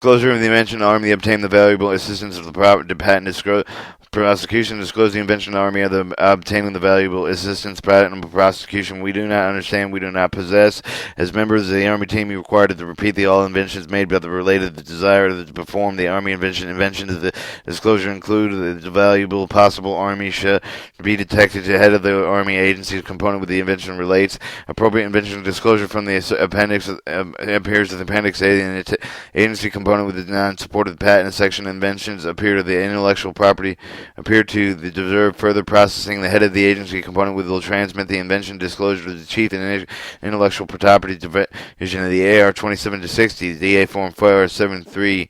Disclosure of the invention army obtained the valuable assistance of the patent prosecution. Disclose the invention army of the obtaining the valuable assistance patent prosecution. We do not understand. We do not possess. As members of the army team, you are required to repeat the all inventions made by the related the desire to perform the army invention. Inventions of the disclosure include the valuable possible army should be detected ahead of the army agency component with the invention relates. Appropriate invention disclosure from the appendix appears to the appendix A and the agency component with the non-supported patent section. Inventions appear to the intellectual property appear to deserve further processing. The head of the agency component will transmit the invention disclosure to the chief intellectual property division of the AR 27 to 60 DA Form 473.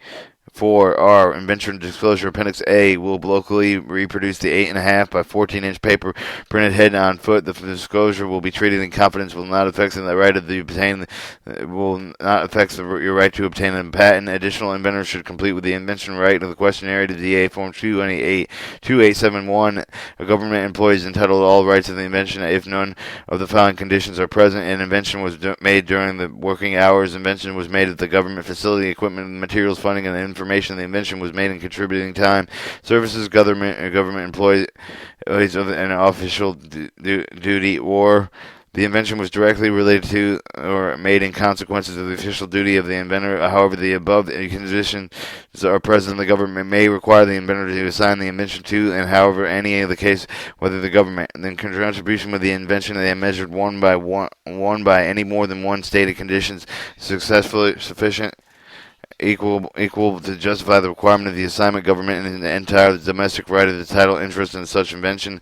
4R, Invention Disclosure Appendix A will locally reproduce the 8.5 by 14-inch paper printed head on foot. The disclosure will be treated in confidence, will not affect the right of the obtain, will not affect your right to obtain a patent. Additional inventors should complete with the invention right of the questionnaire to DA Form 2871. A government employee is entitled to all rights of the invention if none of the following conditions are present. An invention was made during the working hours. Invention was made at the government facility. Equipment, materials, funding, and information. The invention was made in contributing time. Services, government employees of an official duty, or the invention was directly related to or made in consequences of the official duty of the inventor. However, the above conditions are present, the government may require the inventor to assign the invention to, and however, any of the case, whether the government, then contribution with the invention, they are measured one by any more than one stated conditions successfully sufficient equal to justify the requirement of the assignment. Government and the entire domestic right of the title interest in such invention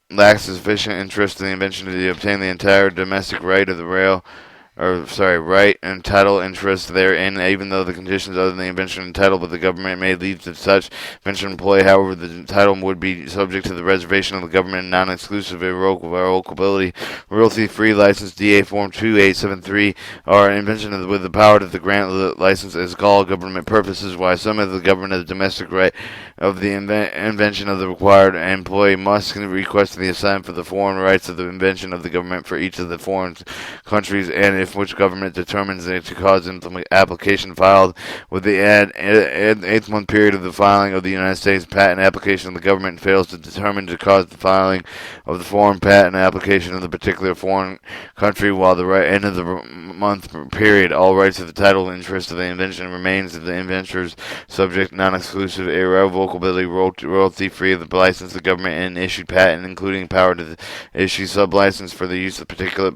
lacks sufficient interest in the invention to obtain the entire domestic right of the right and title interest therein, even though the conditions other than the invention and title, but the government may leave to such invention employee. However, the title would be subject to the reservation of the government and non-exclusive irrevocability. Royalty-free license DA Form 2873 are an invention with the power to grant the license as all government purposes, while some of the government of the domestic right of the invention of the required employee must request the assignment for the foreign rights of the invention of the government for each of the foreign countries, and if which government determines it to cause application filed with the eighth month period of the filing of the United States patent application, the government fails to determine to cause the filing of the foreign patent application of the particular foreign country while the end of the month period, all rights of the title interest of the invention remains of the inventor's subject, non-exclusive, irrevocability, royalty-free of the license of the government and issued patent, including power to issue sub-license for the use of particular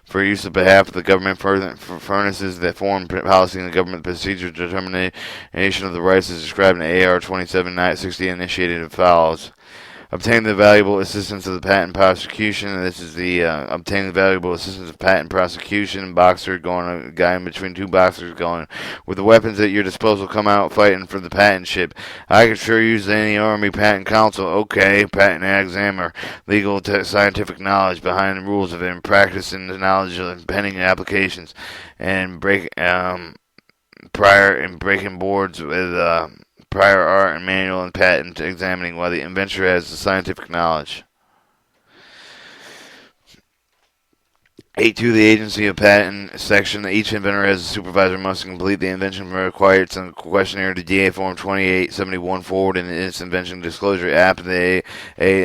for use of behalf of the government furnishes the foreign policy and the government procedure determination of the rights is described in AR 2760 initiated and follows. Obtain the valuable assistance of the patent prosecution. This is the obtain the valuable assistance of patent prosecution. Boxer going, a guy in between two boxers going, with the weapons at your disposal, come out fighting for the patent ship. I could sure use any Army Patent Council. Okay, patent examiner, legal scientific knowledge behind the rules of it, and practice and the knowledge of pending applications, and breaking boards with prior art and manual and patent examining while the inventor has the scientific knowledge. 8.2. The Agency of Patent Section. Each inventor as a supervisor must complete the invention required some questionnaire to DA Form 2871 forward in its invention disclosure app. A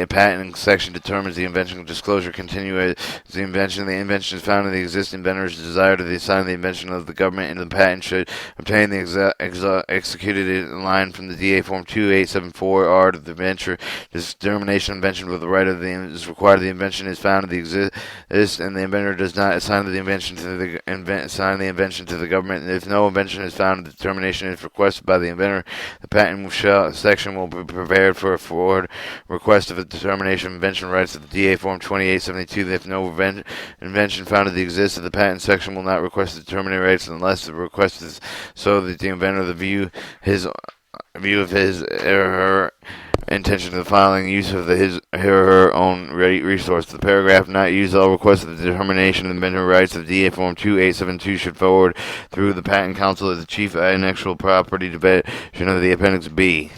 patent section determines the invention disclosure continues the invention. The invention is found in the existing inventor's desire to assign the invention of the government, and the patent should obtain the executed in line from the DA Form 2874R to the inventor. This determination of invention with the right of the is required. The invention is found in the exist and the inventor does not assign the invention to the government. If no invention is found, the determination is requested by the inventor. The patent section will be prepared for a forward request of a determination of invention rights of the DA Form 2872. If no invention found to exist, the patent section will not request the determination rights unless the request is so that the inventor the view of his or her intention of filing use of his or her own resource. The paragraph not use all requests of the determination of inventor rights of DA Form 2872 should forward through the Patent Council as the Chief Intellectual Property Division of the Appendix B.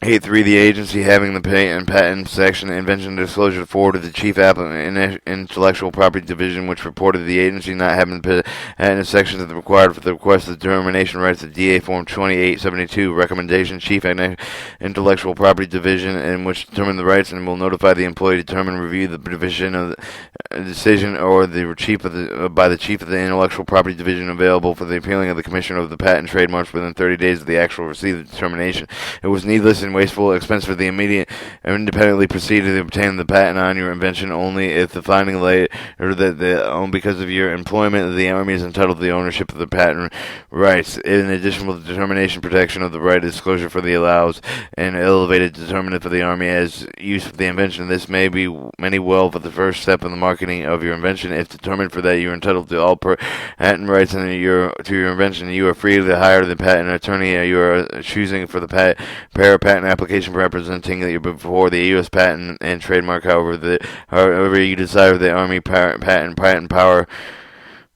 8.3. The agency having the patent section invention disclosure forwarded the chief applicant intellectual property division, which reported the agency not having the patent sections that required for the request of determination rights of DA Form 2872 recommendation chief intellectual property division, in which determined the rights and will notify the employee to determine and review the division of the decision or the chief of the by the chief of the intellectual property division available for the appealing of the commissioner of the patent trademarks within 30 days of the actual receipt of the determination. It was needless and wasteful expense for the immediate independently proceed to obtain the patent on your invention only if the finding later that because of your employment the Army is entitled to the ownership of the patent rights. In addition to the determination protection of the right of disclosure for the allows and elevated determinant for the Army as use of the invention. This may be many well for the first step in the marketing of your invention. If determined for that you are entitled to all patent rights and to your invention, you are free to hire the patent attorney you are choosing for the patent application representing you before the U.S. Patent and Trademark. However you decide the Army patent power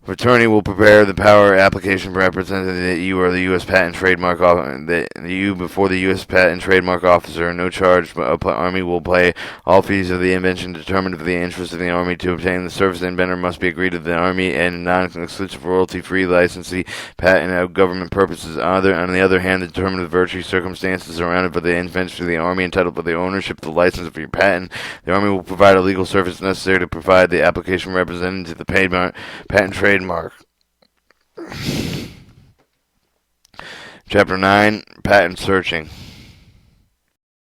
attorney will prepare the power application representing that you are the U.S. Patent Trademark that you before the U.S. Patent Trademark Officer. No charge, but Army will pay all fees of the invention determined for the interest of the Army. To obtain the service, the inventor must be agreed to the Army and non-exclusive royalty-free licensee patent of government purposes. On the other hand, determine the virtue circumstances surrounded by the invention of the Army entitled for the ownership of the license of your patent. The Army will provide a legal service necessary to provide the application represented to the patent trademark. Chapter 9. Patent Searching.